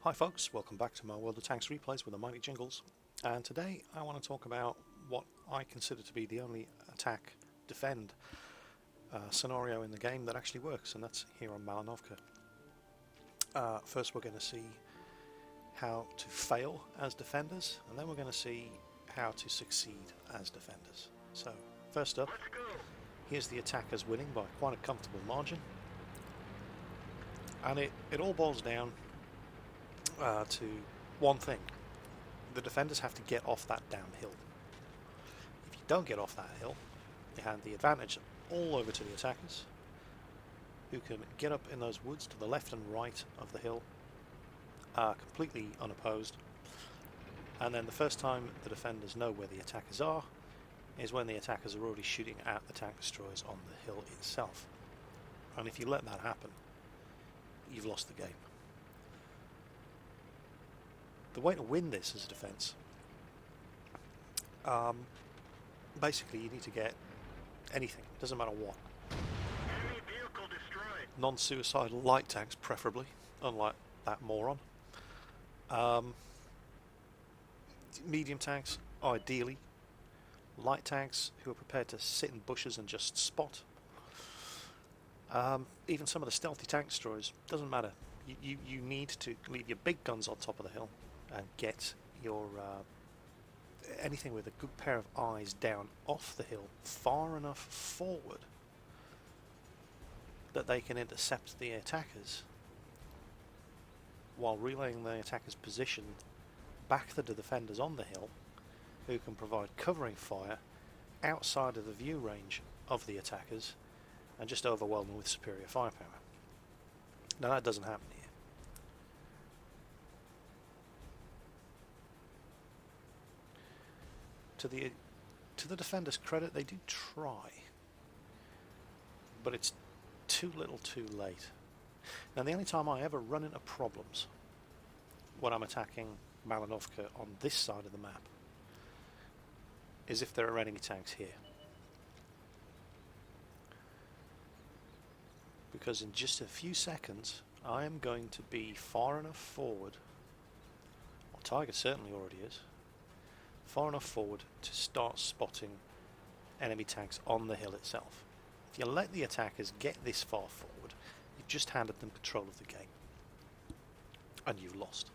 Hi folks, welcome back to my World of Tanks replays with the mighty Jingles, and today I want to talk about what I consider to be the only attack defend scenario in the game that actually works, and that's here on Malinovka. First we're going to see how to fail as defenders, and then we're going to see how to succeed as defenders. So first up, here's the attackers winning by quite a comfortable margin, and it all boils down to one thing. The defenders have to get off that downhill. If you don't get off that hill, you hand the advantage all over to the attackers, who can get up in those woods to the left and right of the hill completely unopposed, and then the first time the defenders know where the attackers are is when the attackers are already shooting at the tank destroyers on the hill itself. And if you let that happen, you've lost the game. The way to win this as a defence, basically you need to get anything, doesn't matter what. Enemy vehicle destroyed. Non-suicidal light tanks preferably, unlike that moron. Medium tanks ideally. Light tanks who are prepared to sit in bushes and just spot. Even some of the stealthy tank destroyers, doesn't matter. You need to leave your big guns on top of the hill and get your anything with a good pair of eyes down off the hill far enough forward that they can intercept the attackers while relaying the attackers' position back to the defenders on the hill, who can provide covering fire outside of the view range of the attackers and just overwhelm them with superior firepower. Now that doesn't happen here. To the defenders' credit, they do try, but it's too little too late. Now the only time I ever run into problems when I'm attacking Malinovka on this side of the map is if there are enemy tanks here, because in just a few seconds I am going to be far enough forward, well, Tiger certainly already is, far enough forward to start spotting enemy tanks on the hill itself. If you let the attackers get this far forward, you've just handed them control of the game, and you've lost.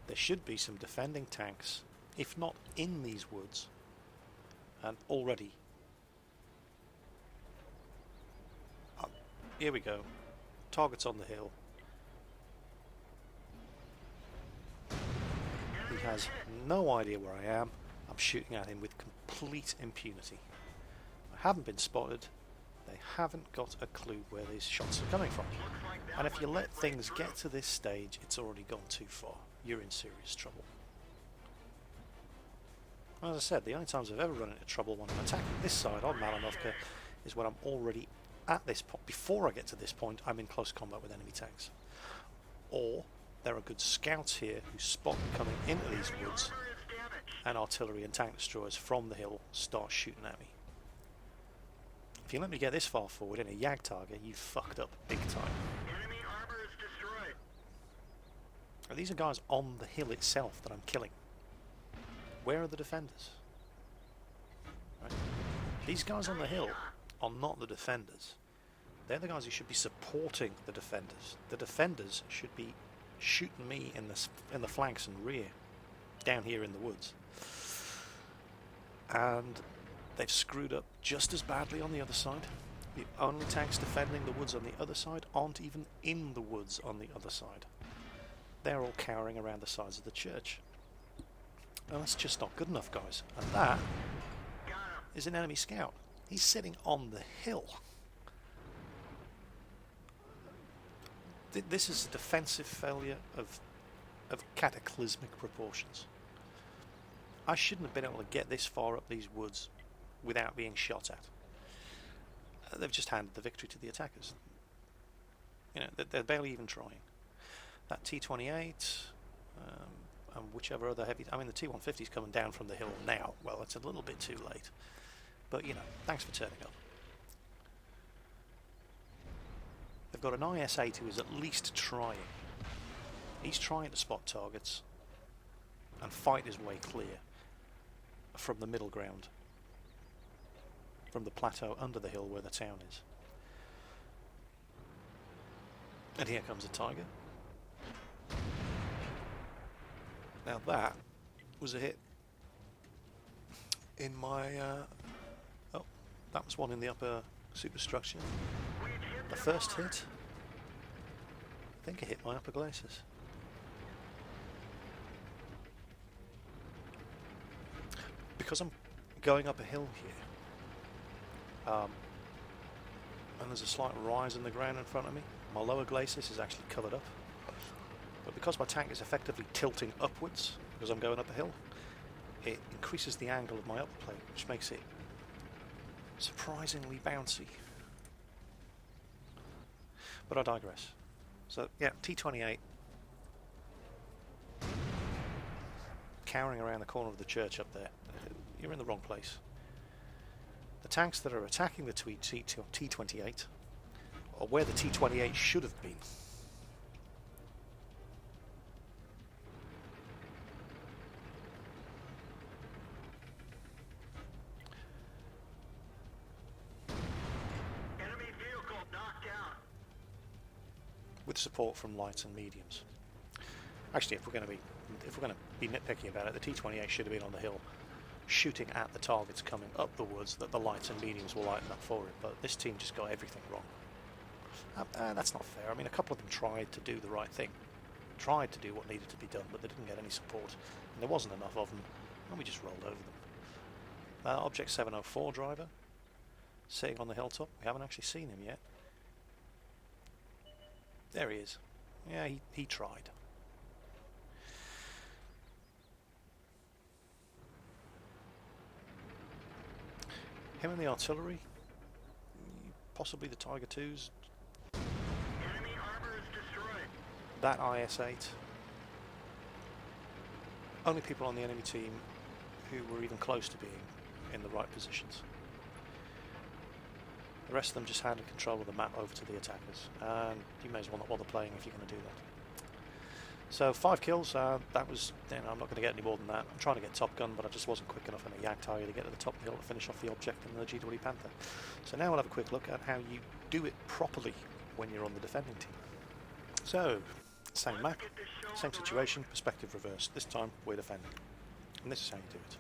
There should be some defending tanks, if not in these woods, and already. Here we go. Target's on the hill. He has no idea where I am. I'm shooting at him with complete impunity. I haven't been spotted. They haven't got a clue where these shots are coming from. And if you let things get to this stage, it's already gone too far. You're in serious trouble. As I said, the only times I've ever run into trouble when I'm attacking this side on Malinovka is when I'm already at this point. Before I get to this point, I'm in close combat with enemy tanks. Or there are good scouts here who spot me coming into these woods, and artillery and tank destroyers from the hill start shooting at me. If you let me get this far forward in a Jagdtiger, you fucked up big time. Enemy armor is destroyed. Now, these are guys on the hill itself that I'm killing. Where are the defenders? Right. These guys on the hill are not the defenders. They're the guys who should be supporting the defenders. The defenders should be shooting me in the flanks and rear, down here in the woods. And they've screwed up just as badly on the other side. The only tanks defending the woods on the other side aren't even in the woods on the other side. They're all cowering around the sides of the church. And that's just not good enough, guys. And that is an enemy scout. He's sitting on the hill. This is a defensive failure of cataclysmic proportions. I shouldn't have been able to get this far up these woods without being shot at. They've just handed the victory to the attackers. You know, they're barely even trying. That T-28 and whichever other heavy... I mean, the T-150 is coming down from the hill now. Well, it's a little bit too late. But, you know, thanks for turning up. they've got an IS-8 who is at least trying. He's trying to spot targets and fight his way clear from the middle ground, from the plateau under the hill where the town is. And here comes a Tiger. Now that was a hit in my... oh, that was one in the upper superstructure. The first hit, I think it hit my upper glacis. Because I'm going up a hill here, and there's a slight rise in the ground in front of me, my lower glacis is actually covered up. But because my tank is effectively tilting upwards, because I'm going up a hill, it increases the angle of my upper plate, which makes it surprisingly bouncy. But I digress. So yeah, T-28 cowering around the corner of the church up there. You're in the wrong place. The tanks that are attacking the T-28 are where the T-28 should have been. Enemy vehicle knocked out. With support from lights and mediums. Actually, if we're going to be nitpicky about it, the T-28 should have been on the hill, shooting at the targets coming up the woods that the lights and mediums will lighten up for it. But this team just got everything wrong. That's not fair. I mean, a couple of them tried to do the right thing, tried to do what needed to be done, but they didn't get any support, and there wasn't enough of them, and we just rolled over them. Object 704 driver, sitting on the hilltop. We haven't actually seen him yet. There he is. Yeah, he tried. Him and the artillery, possibly the Tiger 2s. Enemy armor is destroyed. That IS-8. Only people on the enemy team who were even close to being in the right positions. The rest of them just handed control of the map over to the attackers, and you may as well not bother playing if you're going to do that. So 5 kills, that was, I'm not going to get any more than that. I'm trying to get Top Gun, but I just wasn't quick enough in a Jagdtiger to get to the top of the hill to finish off the object in the GW Panther. So now we'll have a quick look at how you do it properly when you're on the defending team. So, same map, same situation, perspective reversed. This time we're defending. And this is how you do it.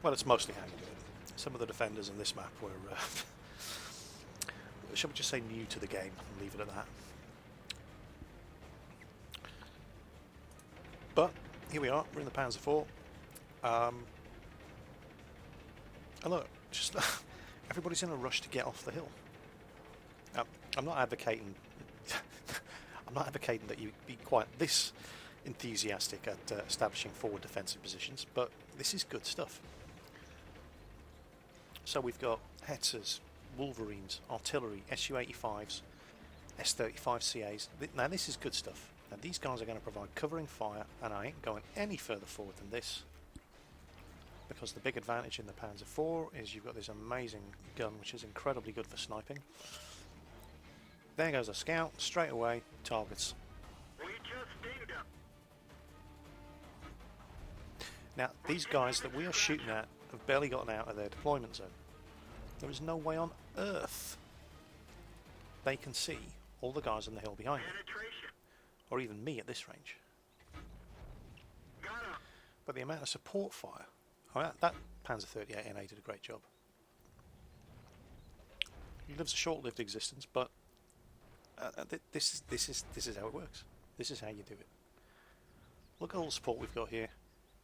Well, it's mostly how you do it. Some of the defenders in this map were, shall we just say, new to the game and leave it at that. But here we are, we're in the Panzer IV. And look, just everybody's in a rush to get off the hill. I'm not advocating that you be quite this enthusiastic at establishing forward defensive positions, but this is good stuff. So we've got Hetzers, Wolverines, artillery, Su-85s, S-35CAs. Now this is good stuff. Now these guys are going to provide covering fire, and I ain't going any further forward than this, because the big advantage in the Panzer IV is you've got this amazing gun which is incredibly good for sniping. There goes a scout, straight away, targets. We just dinged him. Now these guys that we are shooting at have barely gotten out of their deployment zone. There is no way on earth they can see all the guys on the hill behind them, Penetration. or even me at this range. Got him. But the amount of support fire, that Panzer 38 NA did a great job. He lives a short-lived existence, but this is how it works. This is how you do it. Look at all the support we've got here.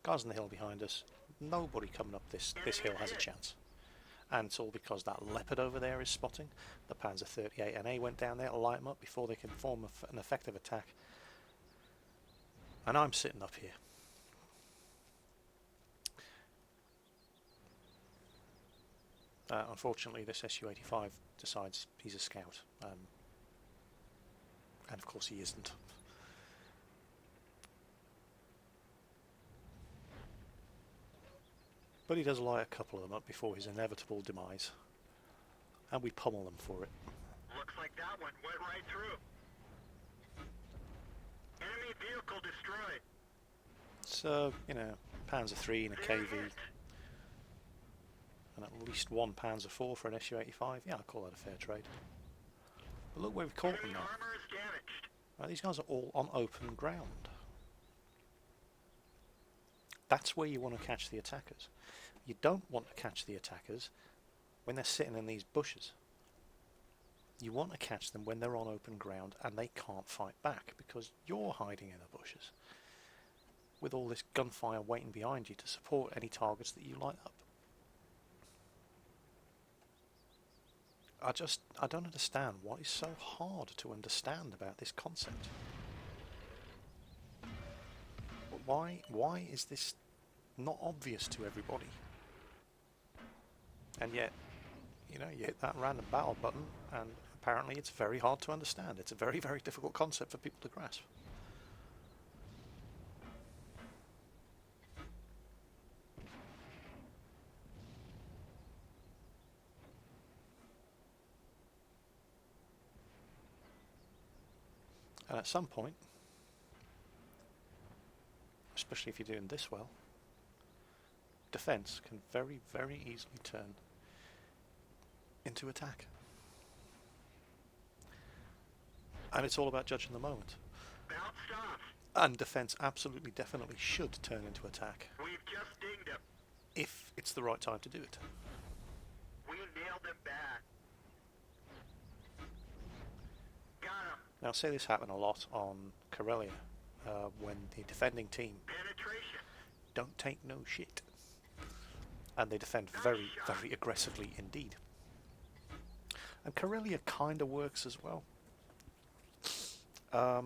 Guys on the hill behind us. Nobody coming up this hill has a chance. And it's all because that Leopard over there is spotting. The Panzer 38 NA went down there to light them up before they can form an effective attack. And I'm sitting up here. Unfortunately, this Su-85 decides he's a scout. And of course he isn't. But he does light a couple of them up before his inevitable demise. And we pummel them for it. Looks like that one went right through. Enemy vehicle destroyed. So, you know, Panzer 3 and a Fair KV, hit. and at least one Panzer 4 for an Su-85. Yeah, I'd call that a fair trade. But look where we've caught them Enemy now. armor is damaged. Right, these guys are all on open ground. That's where you want to catch the attackers. You don't want to catch the attackers when they're sitting in these bushes. You want to catch them when they're on open ground and they can't fight back because you're hiding in the bushes with all this gunfire waiting behind you to support any targets that you light up. I don't understand what is so hard to understand about this concept. Why is this not obvious to everybody? And yet, you know, you hit that random battle button and apparently it's very hard to understand. It's a very, very difficult concept for people to grasp. And at some point, especially if you're doing this well, defense can very, very easily turn into attack. And it's all about judging the moment. Bounced off. And defense absolutely, definitely should turn into attack We've just dinged him. if it's the right time to do it. We nailed him bad. Got him. Now, say this happened a lot on Karelia, when the defending team Penetration. don't take no shit. And they defend very, very aggressively indeed. And Karelia kind of works as well. I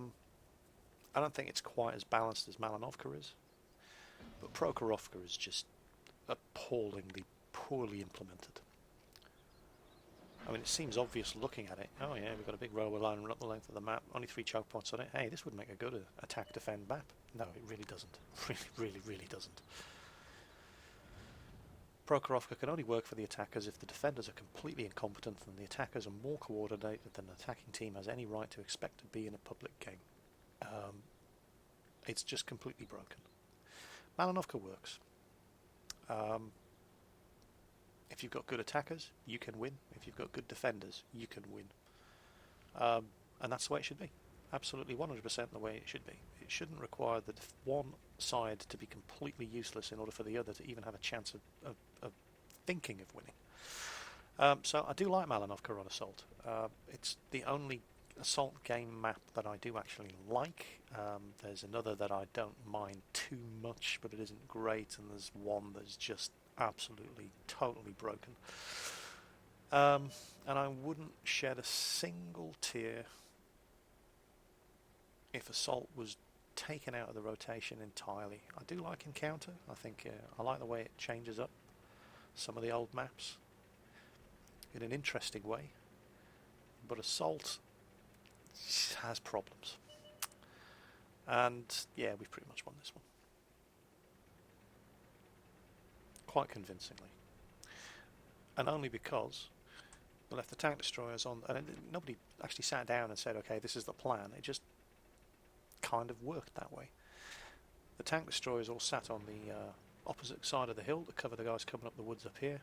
don't think it's quite as balanced as Malinovka is. But Prokorovka is just appallingly poorly implemented. I mean, it seems obvious looking at it. Oh yeah, we've got a big railway line up the length of the map, only 3 choke points on it. Hey, this would make a good attack-defend map. No, it really doesn't. Really doesn't. Prokorovka can only work for the attackers if the defenders are completely incompetent and the attackers are more coordinated than an attacking team has any right to expect to be in a public game. It's just completely broken. Malinovka works. If you've got good attackers, you can win. If you've got good defenders, you can win. And that's the way it should be. Absolutely 100% the way it should be. It shouldn't require the one side to be completely useless in order for the other to even have a chance of thinking of winning. So I do like Malinovka on Assault. It's the only Assault game map that I do actually like. There's another that I don't mind too much, but it isn't great, and there's one that's just absolutely, totally broken. And I wouldn't shed a single tear if Assault was taken out of the rotation entirely. I do like Encounter. I think I like the way it changes up some of the old maps in an interesting way. But Assault has problems. And yeah, we've pretty much won this one. Quite convincingly. And only because we left the tank destroyers on, and nobody actually sat down and said, okay, this is the plan. It just kind of worked that way. The tank destroyers all sat on the opposite side of the hill to cover the guys coming up the woods up here.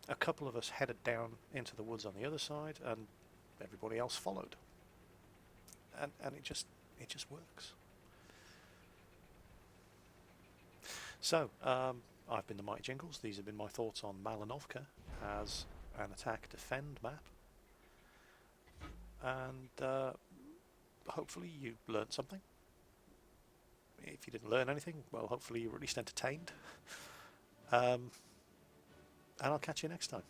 A couple of us headed down into the woods on the other side, and everybody else followed. And it just works. So, I've been the Mike Jingles. These have been my thoughts on Malinovka as an attack-defend map. And hopefully you learned something. If you didn't learn anything, well, hopefully you were at least entertained. And I'll catch you next time.